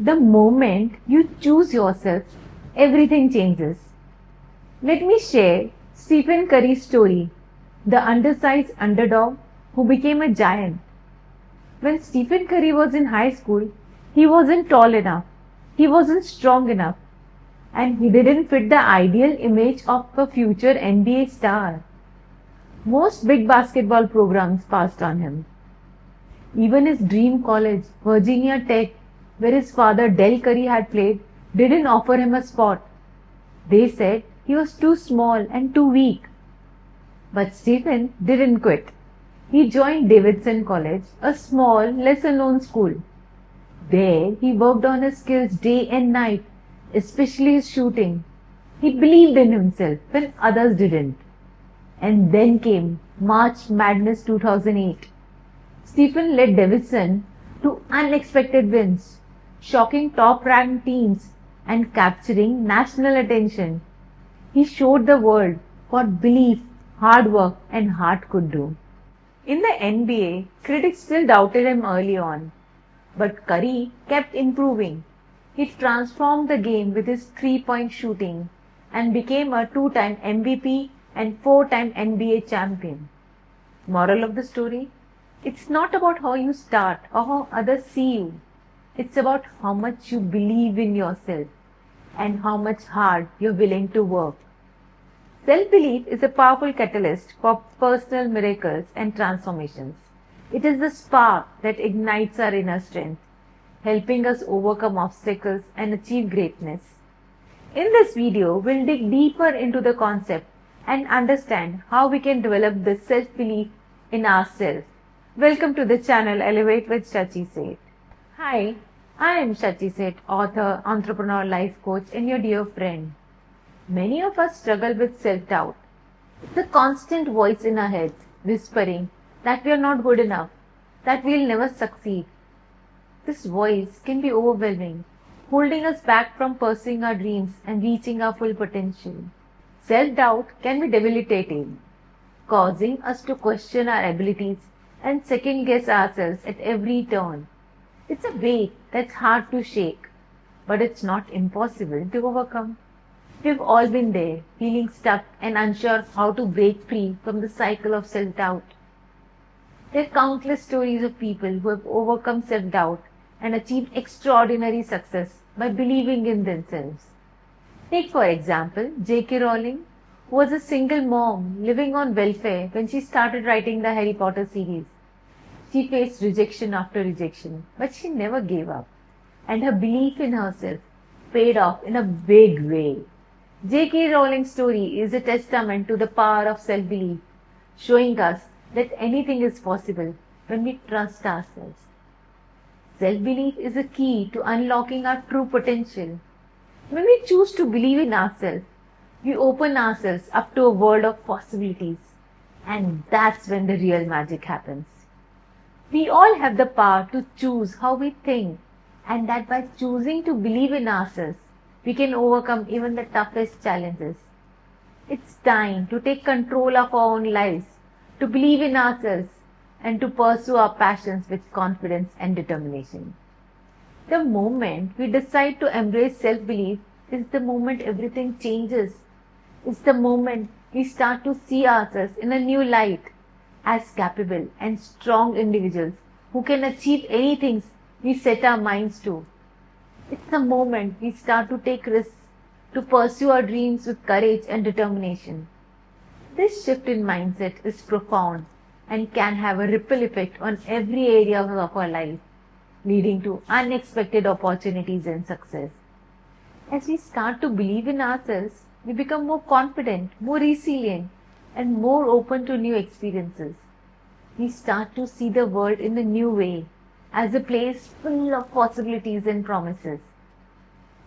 The moment you choose yourself, everything changes. Let me share Stephen Curry's story, the undersized underdog who became a giant. When Stephen Curry was in high school, he wasn't tall enough, he wasn't strong enough, and he didn't fit the ideal image of a future NBA star. Most big basketball programs passed on him. Even his dream college, Virginia Tech, where his father Del Curry had played, didn't offer him a spot. They said he was too small and too weak. But Stephen didn't quit. He joined Davidson College, a small, lesser known school. There, he worked on his skills day and night, especially his shooting. He believed in himself when others didn't. And then came March Madness 2008. Stephen led Davidson to unexpected wins, shocking top-ranked teams and capturing national attention. He showed the world what belief, hard work, and heart could do. In the NBA, critics still doubted him early on, but Curry kept improving. He transformed the game with his three-point shooting and became a two-time MVP and four-time NBA champion. Moral of the story? It's not about how you start or how others see you. It's about how much you believe in yourself and how much hard you're willing to work. Self-belief is a powerful catalyst for personal miracles and transformations. It is the spark that ignites our inner strength, helping us overcome obstacles and achieve greatness. In this video, we'll dig deeper into the concept and understand how we can develop this self-belief in ourselves. Welcome to the channel Elevate with Shachi Seth. Hi, I am Shachi Seth, author, entrepreneur, life coach, and your dear friend. Many of us struggle with self-doubt. It's a constant voice in our heads whispering that we are not good enough, that we'll never succeed. This voice can be overwhelming, holding us back from pursuing our dreams and reaching our full potential. Self-doubt can be debilitating, causing us to question our abilities and second-guess ourselves at every turn. It's a weight that's hard to shake, but it's not impossible to overcome. We've all been there, feeling stuck and unsure how to break free from the cycle of self-doubt. There are countless stories of people who have overcome self-doubt and achieved extraordinary success by believing in themselves. Take for example, J.K. Rowling, who was a single mom living on welfare when she started writing the Harry Potter series. She faced rejection after rejection, but she never gave up, and her belief in herself paid off in a big way. J.K. Rowling's story is a testament to the power of self-belief, showing us that anything is possible when we trust ourselves. Self-belief is a key to unlocking our true potential. When we choose to believe in ourselves, we open ourselves up to a world of possibilities, and that's when the real magic happens. We all have the power to choose how we think, and that by choosing to believe in ourselves, we can overcome even the toughest challenges. It's time to take control of our own lives, to believe in ourselves, and to pursue our passions with confidence and determination. The moment we decide to embrace self-belief is the moment everything changes. It's the moment we start to see ourselves in a new light as capable and strong individuals who can achieve anything we set our minds to. It's the moment we start to take risks, to pursue our dreams with courage and determination. This shift in mindset is profound and can have a ripple effect on every area of our life, leading to unexpected opportunities and success. As we start to believe in ourselves, we become more confident, more resilient, and more open to new experiences. We start to see the world in a new way, as a place full of possibilities and promises.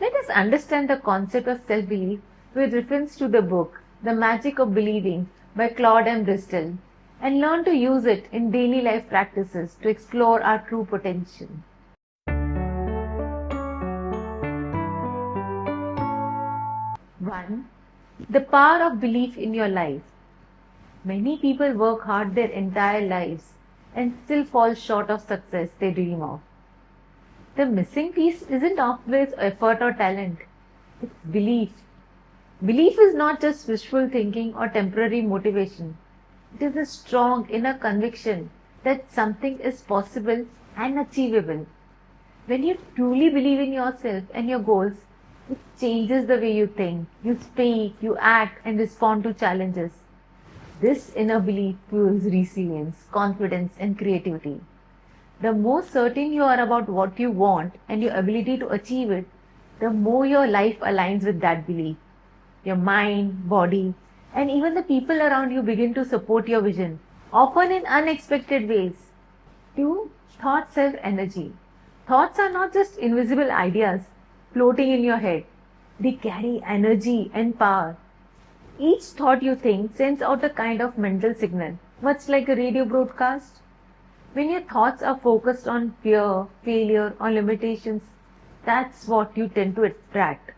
Let us understand the concept of self-belief with reference to the book, The Magic of Believing by Claude M. Bristol, and learn to use it in daily life practices to explore our true potential. 1. The power of belief in your life. Many people work hard their entire lives and still fall short of success they dream of. The missing piece isn't always effort or talent, it's belief. Belief is not just wishful thinking or temporary motivation. It is a strong inner conviction that something is possible and achievable. When you truly believe in yourself and your goals, it changes the way you think, you speak, you act, and respond to challenges. This inner belief fuels resilience, confidence, and creativity. The more certain you are about what you want and your ability to achieve it, the more your life aligns with that belief. Your mind, body, and even the people around you begin to support your vision, often in unexpected ways. 2. Thought self energy. Thoughts are not just invisible ideas floating in your head, they carry energy and power. Each thought you think sends out a kind of mental signal, much like a radio broadcast. When your thoughts are focused on fear, failure, or limitations, that's what you tend to attract.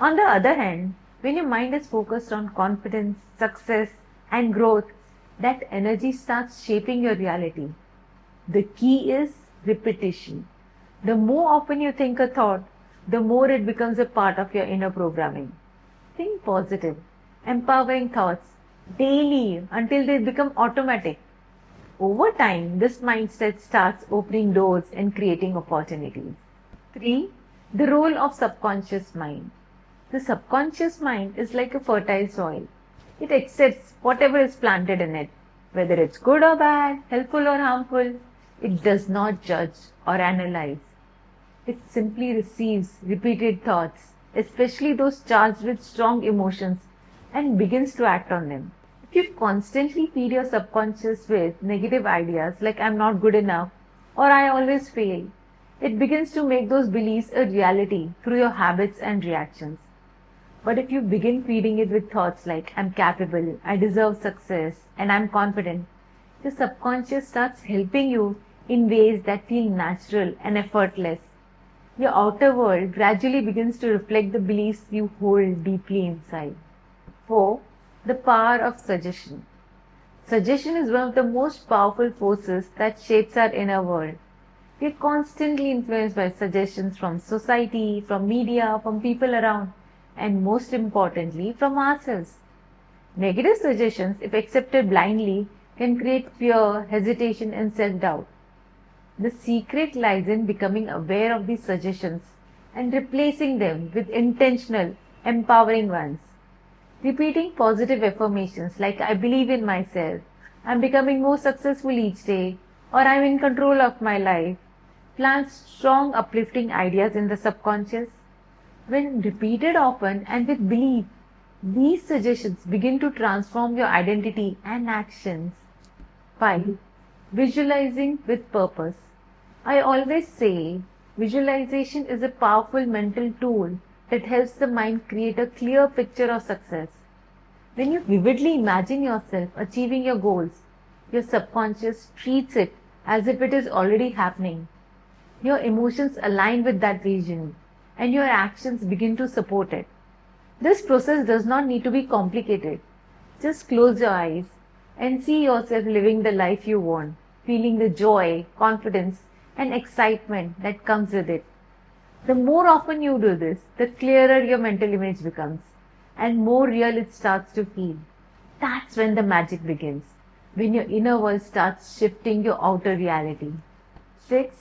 On the other hand, when your mind is focused on confidence, success, and growth, that energy starts shaping your reality. The key is repetition. The more often you think a thought, the more it becomes a part of your inner programming. Think positive, empowering thoughts daily until they become automatic. Over time, this mindset starts opening doors and creating opportunities. 3. The role of subconscious mind. The subconscious mind is like a fertile soil. It accepts whatever is planted in it, whether it's good or bad, helpful or harmful. It does not judge or analyze. It simply receives repeated thoughts, especially those charged with strong emotions, and begins to act on them. If you constantly feed your subconscious with negative ideas like I'm not good enough or I always fail, it begins to make those beliefs a reality through your habits and reactions. But if you begin feeding it with thoughts like I'm capable, I deserve success, and I'm confident, the subconscious starts helping you in ways that feel natural and effortless. Your outer world gradually begins to reflect the beliefs you hold deeply inside. 4. The power of suggestion. Suggestion is one of the most powerful forces that shapes our inner world. We are constantly influenced by suggestions from society, from media, from people around, and most importantly, from ourselves. Negative suggestions, if accepted blindly, can create fear, hesitation, and self-doubt. The secret lies in becoming aware of these suggestions and replacing them with intentional, empowering ones. Repeating positive affirmations like I believe in myself, I'm becoming more successful each day, or I'm in control of my life, plants strong uplifting ideas in the subconscious. When repeated often and with belief, these suggestions begin to transform your identity and actions. 5. Visualizing with purpose. I always say visualization is a powerful mental tool that helps the mind create a clear picture of success. When you vividly imagine yourself achieving your goals, your subconscious treats it as if it is already happening. Your emotions align with that vision, and your actions begin to support it. This process does not need to be complicated. Just close your eyes and see yourself living the life you want, feeling the joy, confidence, and excitement that comes with it. The more often you do this, the clearer your mental image becomes, and more real it starts to feel. That's when the magic begins, when your inner world starts shifting your outer reality. 6.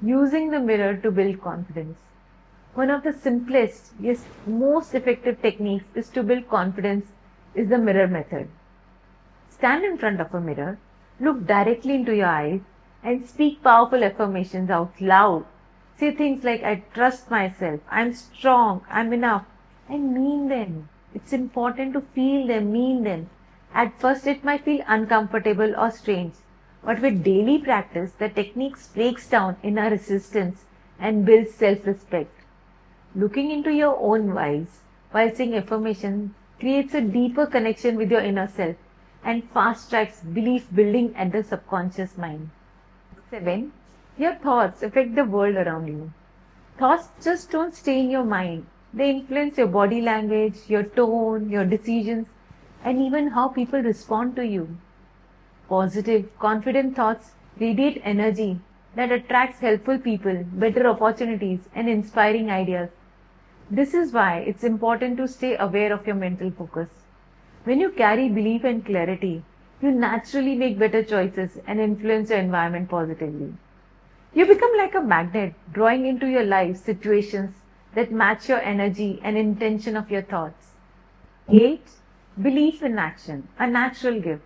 Using the mirror to build confidence. One of the simplest, yet most effective techniques is to build confidence is the mirror method. Stand in front of a mirror, look directly into your eyes, and speak powerful affirmations out loud. Say things like, I trust myself, I'm strong, I'm enough, and mean them. It's important to feel them, mean them. At first it might feel uncomfortable or strange, but with daily practice, the technique breaks down inner resistance and builds self-respect. Looking into your own eyes while saying affirmation creates a deeper connection with your inner self and fast-tracks belief building at the subconscious mind. 7. Your thoughts affect the world around you. Thoughts just don't stay in your mind. They influence your body language, your tone, your decisions, and even how people respond to you. Positive, confident thoughts radiate energy that attracts helpful people, better opportunities, and inspiring ideas. This is why it's important to stay aware of your mental focus. When you carry belief and clarity, you naturally make better choices and influence your environment positively. You become like a magnet, drawing into your life situations that match your energy and intention of your thoughts. 8. Belief in action, a natural gift.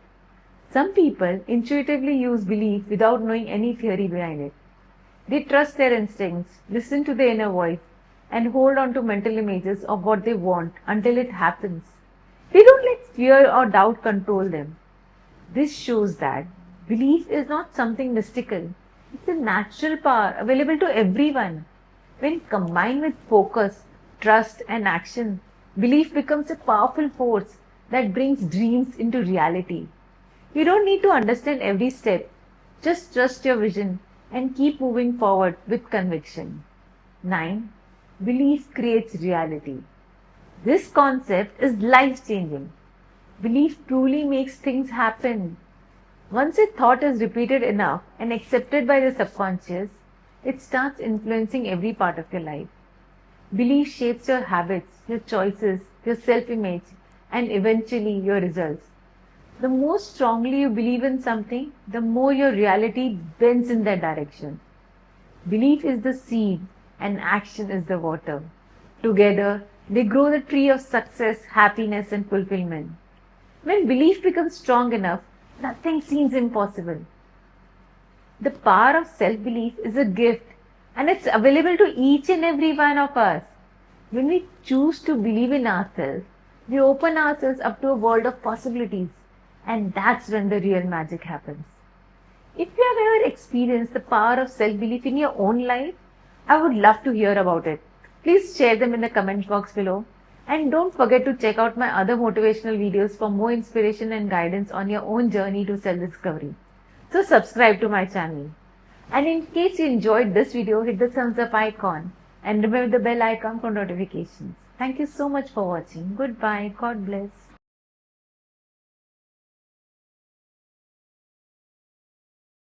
Some people intuitively use belief without knowing any theory behind it. They trust their instincts, listen to their inner voice, and hold on to mental images of what they want until it happens. They don't let fear or doubt control them. This shows that belief is not something mystical. It's a natural power available to everyone. When combined with focus, trust, and action, belief becomes a powerful force that brings dreams into reality. You don't need to understand every step. Just trust your vision and keep moving forward with conviction. 9. Belief creates reality. This concept is life-changing. Belief truly makes things happen. Once a thought is repeated enough and accepted by the subconscious, it starts influencing every part of your life. Belief shapes your habits, your choices, your self-image, and eventually your results. The more strongly you believe in something, the more your reality bends in that direction. Belief is the seed and action is the water. Together, they grow the tree of success, happiness, and fulfillment. When belief becomes strong enough, nothing seems impossible. The power of self-belief is a gift and it's available to each and every one of us. When we choose to believe in ourselves, we open ourselves up to a world of possibilities, and that's when the real magic happens. If you have ever experienced the power of self-belief in your own life, I would love to hear about it. Please share them in the comment box below. And don't forget to check out my other motivational videos for more inspiration and guidance on your own journey to self-discovery. So subscribe to my channel. And in case you enjoyed this video, hit the thumbs up icon and remember the bell icon for notifications. Thank you so much for watching. Goodbye. God bless.